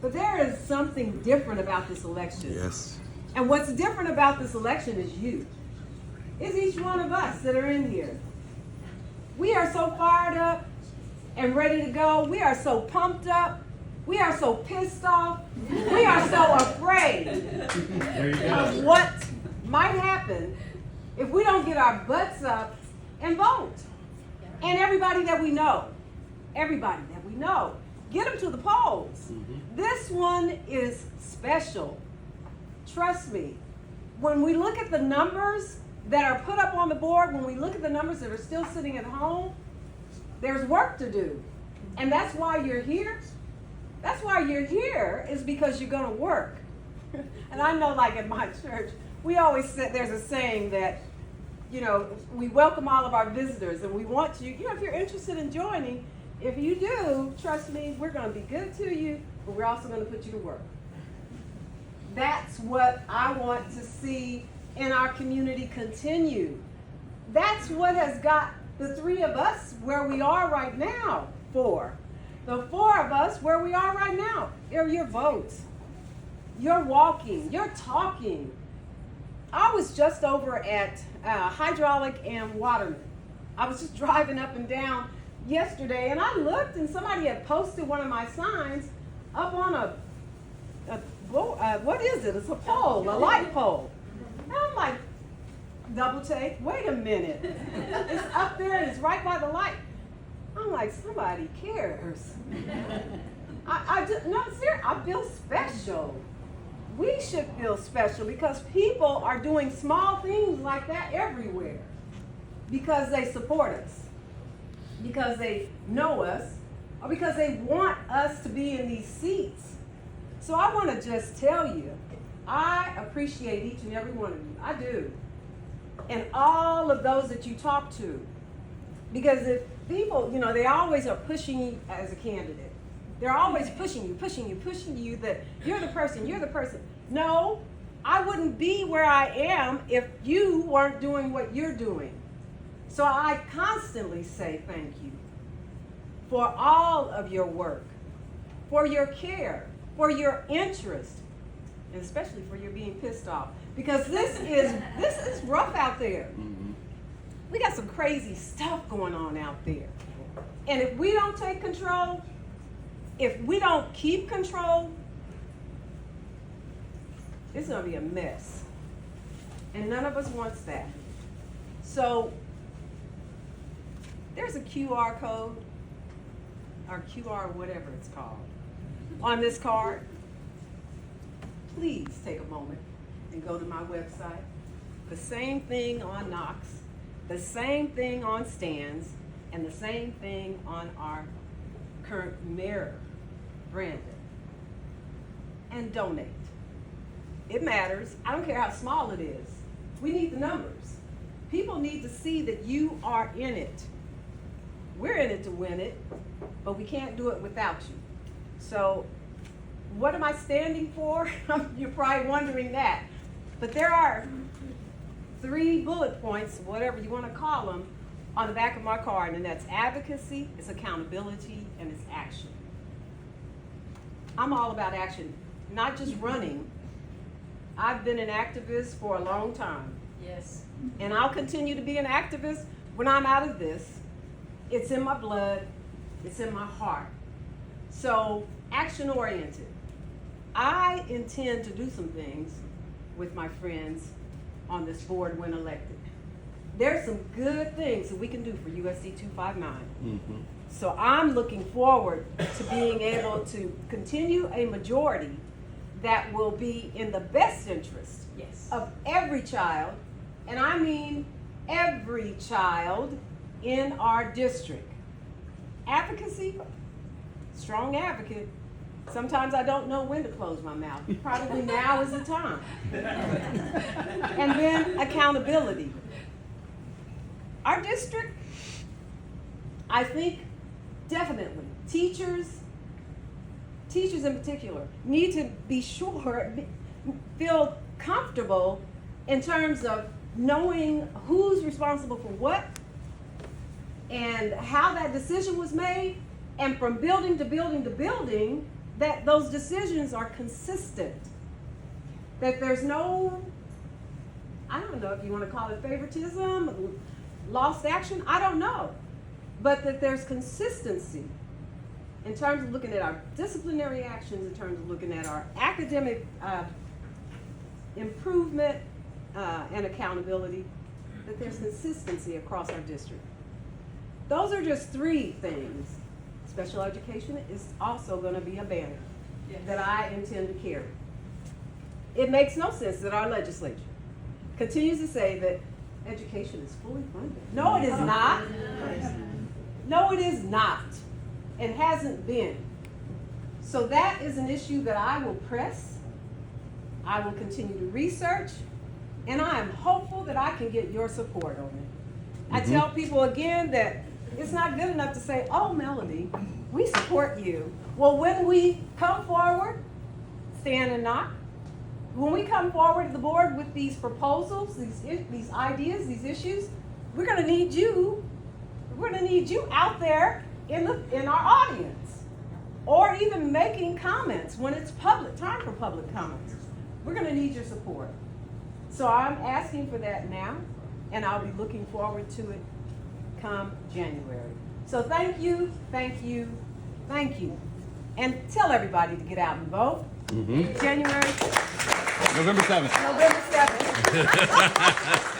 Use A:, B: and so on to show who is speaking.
A: But there is something different about this election.
B: Yes.
A: And what's different about this election is you. It's each one of us that are in here. We are so fired up and ready to go. We are so pumped up. We are so pissed off. We are so afraid of what might happen if we don't get our butts up and vote. And everybody that we know, get them to the polls. This one is special. Trust me. When we look at the numbers that are put up on the board, when we look at the numbers that are still sitting at home, there's work to do. And that's why you're here. That's why you're here, is because you're going to work. And I know, like at my church, we always say, there's a saying that, you know, we welcome all of our visitors and we want you, if you're interested in joining, if you do, trust me, we're going to be good to you, but we're also going to put you to work. That's what I want to see in our community continue. That's what has got the three of us where we are right now. The four of us where we are right now are your votes. You're walking, you're talking. I was just over at Hydraulic and Waterman. I was just driving up and down yesterday, and I looked, and somebody had posted one of my signs up on what is it? It's a pole, a light pole. And I'm like, double take, wait a minute. It's up there and it's right by the light. I'm like, somebody cares. I feel special. We should feel special because people are doing small things like that everywhere because they support us, because they know us, or because they want us to be in these seats. So I want to just tell you, I appreciate each and every one of you. I do. And all of those that you talk to. Because if people, they always are pushing you as a candidate. They're always pushing you that you're the person. No, I wouldn't be where I am if you weren't doing what you're doing. So I constantly say thank you for all of your work, for your care, for your interest, and especially for your being pissed off. Because this is rough out there. We got some crazy stuff going on out there. And if we don't take control, if we don't keep control, it's going to be a mess. And none of us wants that. So there's a QR code, or QR whatever it's called, on this card. Please take a moment and go to my website. The same thing on Knox, the same thing on Stands, and the same thing on our current mayor, Brandon. And donate. It matters. I don't care how small it is. We need the numbers. People need to see that you are in it. We're in it to win it, but we can't do it without you. So what am I standing for? You're probably wondering that. But there are 3 bullet points, whatever you want to call them, on the back of my card, and that's advocacy, it's accountability, and it's action. I'm all about action, not just running. I've been an activist for a long time.
C: Yes.
A: And I'll continue to be an activist when I'm out of this. It's in my blood, it's in my heart. So, action-oriented. I intend to do some things with my friends on this board when elected. There's some good things that we can do for USD 259. So I'm looking forward to being able to continue a majority that will be in the best interest of every child, and I mean every child in our district. Advocacy, strong advocate. Sometimes I don't know when to close my mouth. Probably now is the time. And then accountability. Our district, I think definitely, teachers in particular, need to be sure, feel comfortable in terms of knowing who's responsible for what and how that decision was made. And from building to building to building, that those decisions are consistent. That there's no, I don't know if you want to call it favoritism, lost action, I don't know. But that there's consistency in terms of looking at our disciplinary actions, in terms of looking at our academic improvement and accountability, that there's consistency across our district. Those are just 3 things. Special education is also going to be a banner that I intend to carry. It makes no sense that our legislature continues to say that education is fully funded. No, it is not. No, it is not. It hasn't been. So that is an issue that I will press. I will continue to research, and I am hopeful that I can get your support on it. I tell people again that it's not good enough to say, oh, Melody, we support you. Well, when we come forward, stand and knock. When we come forward to the board with these proposals, these ideas, these issues, we're going to need you. We're going to need you out there in our audience, or even making comments when it's public, time for public comments. We're going to need your support. So I'm asking for that now, and I'll be looking forward to it come January. So thank you, thank you, thank you. And tell everybody to get out and vote. January 6th.
B: November 7th.
A: November 7th.